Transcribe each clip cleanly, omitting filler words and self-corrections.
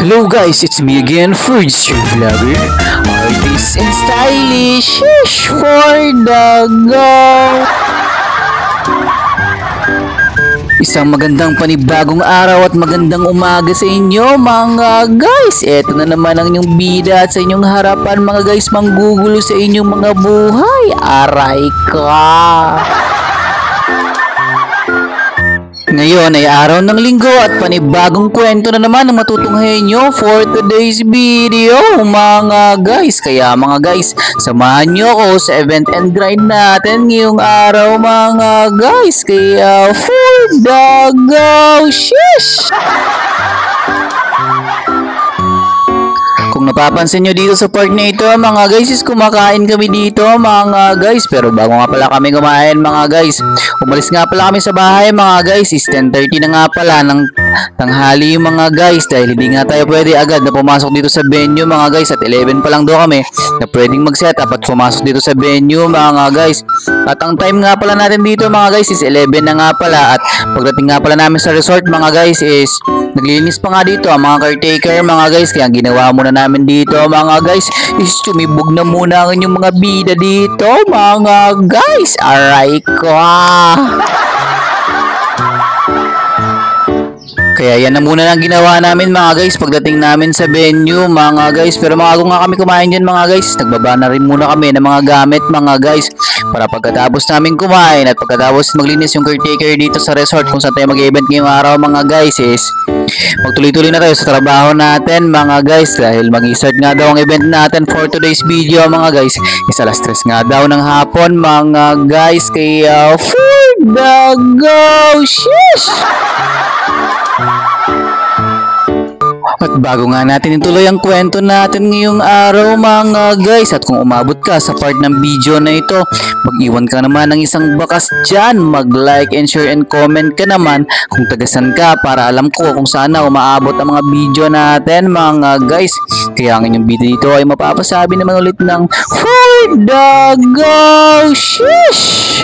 Hello guys, it's me again, Fruits your Vlogger. Artist and stylish for the go. Isang magandang panibagong araw at magandang umaga sa inyo mga guys. Eto na naman ang inyong bida at sa inyong harapan mga guys, manggugulo sa inyong mga buhay. Aray ka! Ngayon ay araw ng linggo at panibagong kwento na naman ang matutunghayan nyo for today's video mga guys. Kaya mga guys, samahan nyo ako sa event and grind natin ngayong araw mga guys. Kaya for the go, shish! Kung napapansin nyo dito sa part na ito mga guys, is kumakain kami dito mga guys. Pero bago nga pala kami kumain mga guys, umalis nga pala kami sa bahay mga guys. Is 10:30 na nga pala ng tanghali mga guys. Dahil hindi nga tayo pwede agad na pumasok dito sa venue mga guys. At 11 pa lang daw kami na pwedeng mag-set up at pumasok dito sa venue mga guys. At ang time nga pala natin dito mga guys is 11 na nga pala. At pagdating nga pala namin sa resort mga guys is naglilinis pa nga dito ang mga caretaker mga guys. Kaya ginawa muna namin dito mga guys is tumibog na muna ang inyong mga bida dito mga guys. Aray ko! Kaya yan na muna lang ginawa namin mga guys pagdating namin sa venue mga guys. Pero mga nga kami kumain dyan mga guys, nagbaba na rin muna kami ng mga gamit mga guys. Para pagkatapos namin kumain at pagkatapos maglinis yung caretaker dito sa resort kung saan tayo mag-event ngayong araw mga guys is magtuloy-tuloy na tayo sa trabaho natin mga guys. Dahil mag-start nga daw ang event natin for today's video mga guys. Is alas 3 nga daw ng hapon mga guys. Kaya for the go, shish! At bago nga natin ituloy ang kwento natin ngayong araw mga guys, at kung umabot ka sa part ng video na ito, mag-iwan ka naman ng isang bakas dyan, mag-like and share and comment ka naman kung tagasan ka para alam ko kung sana umaabot ang mga video natin mga guys. Kaya ang inyong video dito ay mapapasabi naman ulit ng for the go, shish!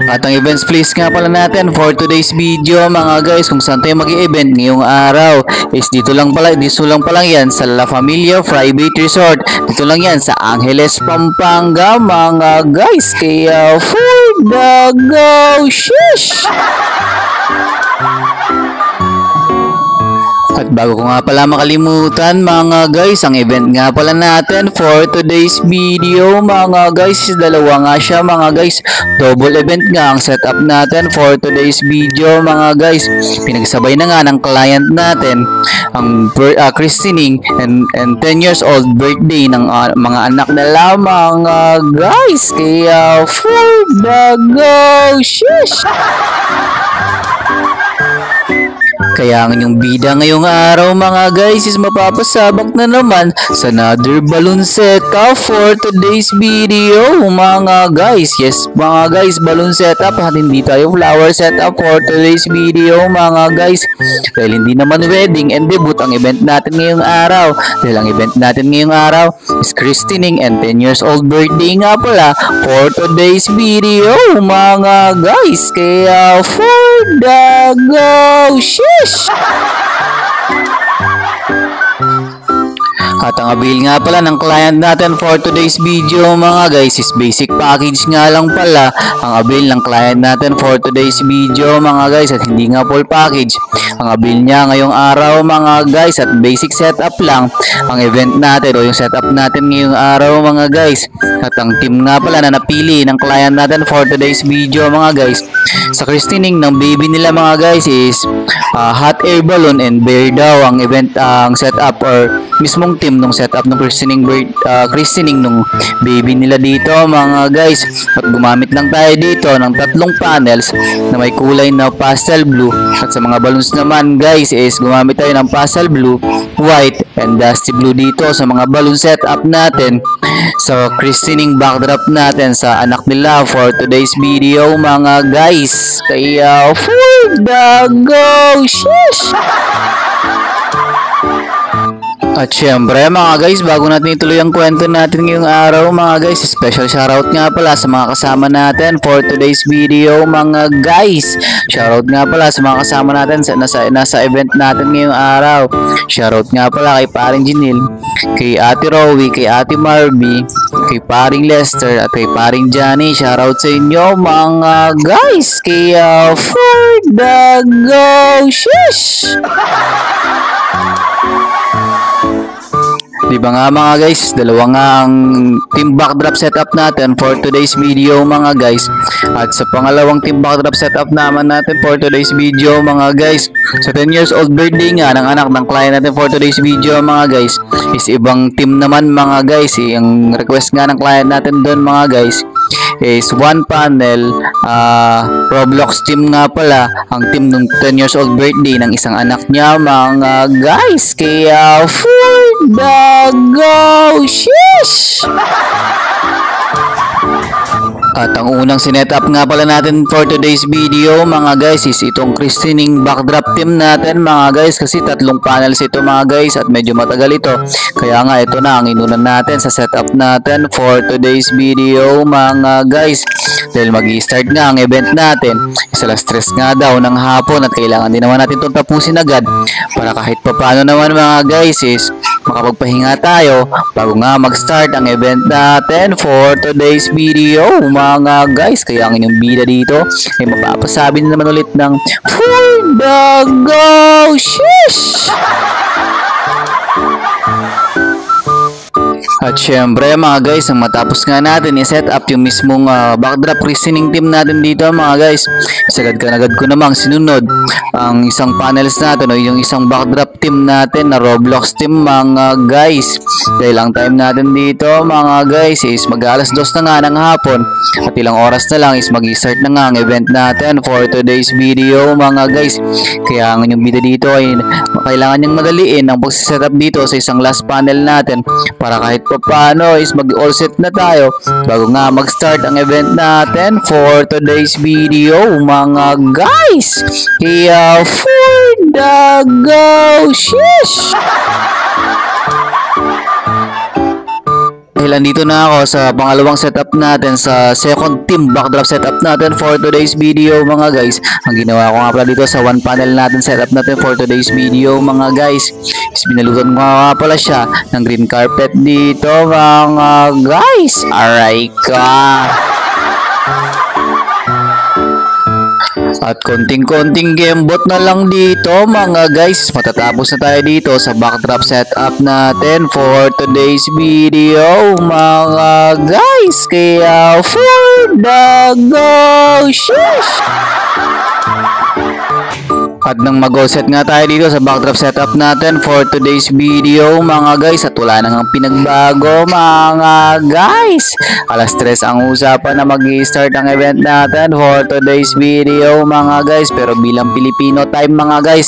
At ang events please nga pala natin for today's video mga guys, kung saan tayo mag-event ngayong araw is dito lang pala yan sa La Familia Private Resort. Dito lang yan sa Angeles, Pampanga mga guys. Kaya for the go, shish! At bago ko nga pala makalimutan mga guys, ang event nga pala natin for today's video mga guys is dalawa nga siya mga guys. Double event nga ang setup natin for today's video mga guys. Pinagsabay na nga ng client natin ang christening and 10 years old birthday ng mga anak nila mga guys. Kaya for the go, shish! Kaya ang inyong bida ngayong araw mga guys is mapapasabak na naman sa another balloon setup for today's video mga guys. Yes mga guys, balloon setup at hindi tayo flower setup for today's video mga guys. Dahil hindi naman wedding and debut ang event natin ngayong araw. Dahil ang event natin ngayong araw is christening and 10 years old birthday nga pala for today's video mga guys. Kaya for the go, shish! At ang avail nga pala ng client natin for today's video mga guys is basic package nga lang pala ang avail ng client natin for today's video mga guys, at hindi nga full package ang avail niya ngayong araw mga guys. At basic setup lang ang event natin o yung setup natin ngayong araw mga guys. At ang team nga pala na napili ng client natin for today's video mga guys sa christening ng baby nila mga guys is hot air balloon and bear daw ang event ang setup or mismong team nung setup ng christening nung baby nila dito mga guys. At gumamit lang tayo dito ng 3 panels na may kulay na pastel blue. At sa mga balloons naman guys is gumamit tayo ng pastel blue, white and dusty blue dito sa mga balloon setup natin sa christening backdrop natin sa anak nila for today's video mga guys. Kaya for the go, shish! At syempre mga guys, bago natin ituloy ang kwento natin ngayong araw mga guys, special shoutout nga pala sa mga kasama natin for today's video mga guys. Shoutout nga pala sa mga kasama natin nasa event natin ngayong araw. Shoutout nga pala kay paring Jinil, kay Ate Rowie, kay Ate Marby, kay paring Lester at kay paring Johnny. Shoutout sa inyo mga guys. Kay for the go shish! Diba nga mga guys, dalawa nga ang team backdrop setup natin for today's video mga guys. At sa pangalawang team backdrop setup naman natin for today's video mga guys, sa 10 years old birthday nga ng anak ng client natin for today's video mga guys, is ibang team naman mga guys. Ang request nga ng client natin doon mga guys is one panel Roblox team nga pala, ang team ng 10 years old birthday ng isang anak niya mga guys. Kaya for the go shish! At ang unang sinetup nga pala natin for today's video mga guys is itong christening backdrop team natin mga guys, kasi tatlong panels ito mga guys at medyo matagal ito. Kaya nga ito na ang inunan natin sa setup natin for today's video mga guys. Dahil mag-i-start nga ang event natin, alas 3 nga daw ng hapon at kailangan din naman natin itong tapusin agad para kahit paano naman mga guys is makapagpahinga tayo bago nga mag-start ang event natin for today's video mga guys. Kaya ang inyong bida dito ay mapapasabi na naman ulit ng for the go shish! At syempre mga guys, ang matapos nga natin i-set up yung mismong backdrop christening team natin dito mga guys, isagad ko namang sinunod ang isang panels natin o yung isang backdrop team natin na Roblox team mga guys. Dahil ang time natin dito mga guys is mag-alas 2 na nga ng hapon at ilang oras na lang is mag-start na nga ang event natin for today's video mga guys. Kaya ang inyong video dito ay kailangan niyang madaliin ang pag-set up dito sa isang last panel natin para kahit paano is mag-all set na tayo bago nga mag-start ang event natin for today's video mga guys. Kaya for the go shish! Dahil andito na ako sa pangalawang setup natin sa second team backdrop setup natin for today's video mga guys. Ang ginawa ko nga pala dito sa one panel natin setup natin for today's video mga guys is binalutan ko nga pala siya ng green carpet dito mga guys. Aray ka! At konting-konting gamebot na lang dito mga guys, matatapos na tayo dito sa backdrop setup natin for today's video mga guys. Kaya for the go shish! At nang mag-all set nga tayo dito sa backdrop setup natin for today's video mga guys, at wala nang pinagbago mga guys. Alas 3 ang usapan na mag-i-start ang event natin for today's video mga guys. Pero bilang Filipino time mga guys,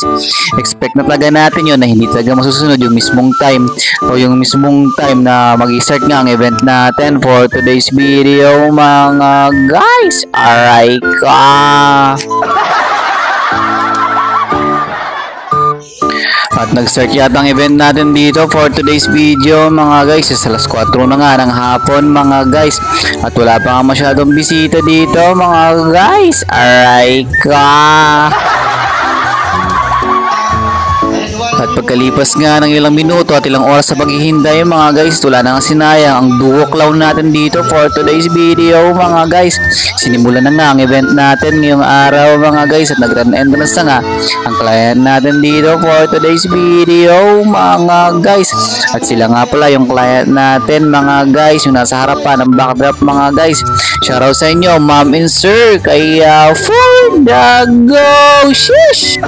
expect na talaga natin yun na hindi talaga masusunod yung mismong time o yung mismong time na mag-i-start nga ang event natin for today's video mga guys. Aray ka! At nag-start yata ang event natin dito for today's video mga guys. Alas 4 na nga ng hapon mga guys. At wala pa nga masyadong bisita dito mga guys. Aray ka! At pagkalipas nga ng ilang minuto at ilang oras sa paghihintay mga guys, wala na nga sinayang ang duo clown natin dito for today's video mga guys. Sinimulan na nga ang event natin ngayong araw mga guys at nag-run entrance na nga ang client natin dito for today's video mga guys. At sila nga pala yung client natin mga guys, yung nasa harapan ng backdrop mga guys. Shoutout sa inyo ma'am and sir. Kaya for the go shish!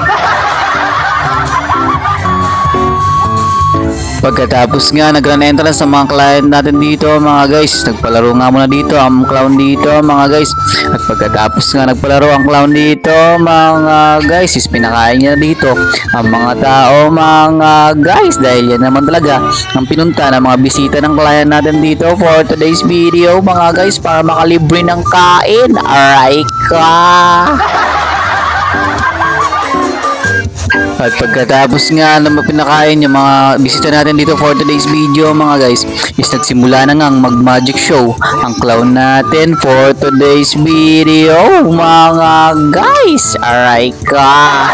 Pagkatapos nga nag-run entrance sa mga client natin dito mga guys, nagpalaro nga muna dito ang clown dito mga guys. At pagkatapos nga nagpalaro ang clown dito mga guys, is pinakain niya dito ang mga tao mga guys. Dahil yan naman talaga ang pinunta ng mga bisita ng client natin dito for today's video mga guys, para makalibre ng kain. Aray ka! At pagkatapos nga na pinakain yung mga bisita natin dito for today's video mga guys, is nagsimula na nga mag-magic show ang clown natin for today's video mga guys. Alright ka.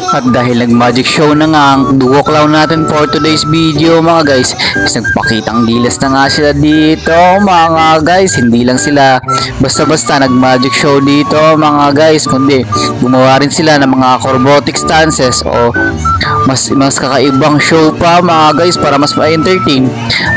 At dahil nag-magic show na nga ang duo clown natin for today's video mga guys, is nagpakitang gilas na nga sila dito mga guys. Hindi lang sila basta-basta nag-magic show dito mga guys, kundi gumawa rin sila ng mga acrobatic stances o mas kakaibang show pa mga guys para mas ma-entertain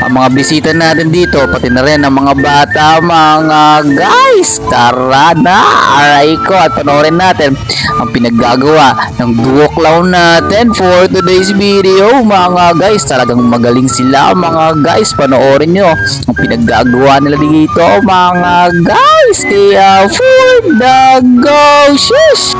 ang mga bisita natin dito, pati na rin ang mga bata mga guys. Tara na, aray ko, at panoorin natin ang pinaggagawa ng duo clown natin for today's video mga guys. Talagang magaling sila mga guys, panoorin nyo ang pinaggagawa nila dito mga guys. Kaya for the go, shish!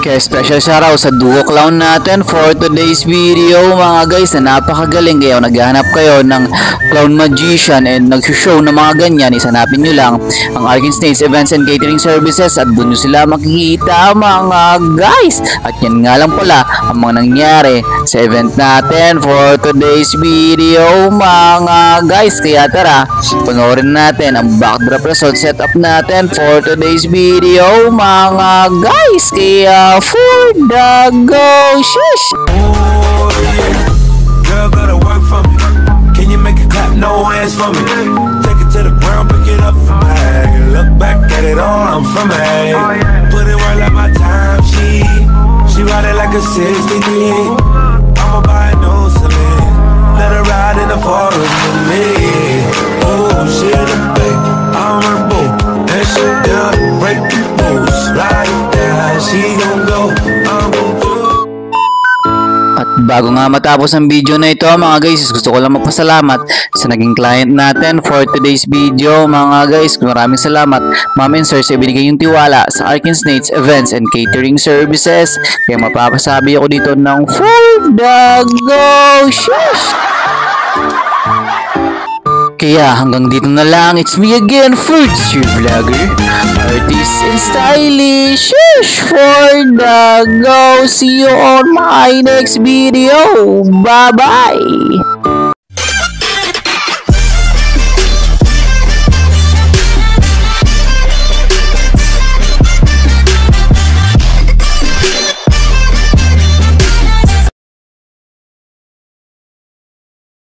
Kaya special shoutout sa duo clown natin for today's video mga guys na napakagaling. Kaya naghahanap kayo ng clown magician and nag-show ng mga ganyan, isanapin nyo lang ang Arkin Snates Events and Catering Services at doon nyo sila makikita mga guys. At yan nga lang pala ang mga nangyari sa event natin for today's video mga guys. Kaya tara, panoorin natin ang backdrop result setup natin for today's video mga guys. Kaya for the go, shish! Oh yeah, girl gotta work for me. Can you make it clap? No hands for me. Take it to the ground, pick it up from me. Look back at it all, I'm from me. Put it right like my time, she ride it like a 63. I'ma buy a new cement. Let her ride in the forest with me. Oh, she in the back, I'm her boo. And she down, break the rules. Right there, she gon' go, I'm gon' do. At bago nga matapos ang video na ito mga guys, gusto ko lang magpasalamat sa naging client natin for today's video mga guys. Maraming salamat ma'am and sir sa ibinigay yung tiwala sa Arkin Snates Events and Catering Services. Kaya mapapasabi ako dito ng for the go, shish! Kaya hanggang dito na lang. It's me again, Fruits, your vlogger, artist and stylish. Shish for the go. See you on my next video. Bye-bye.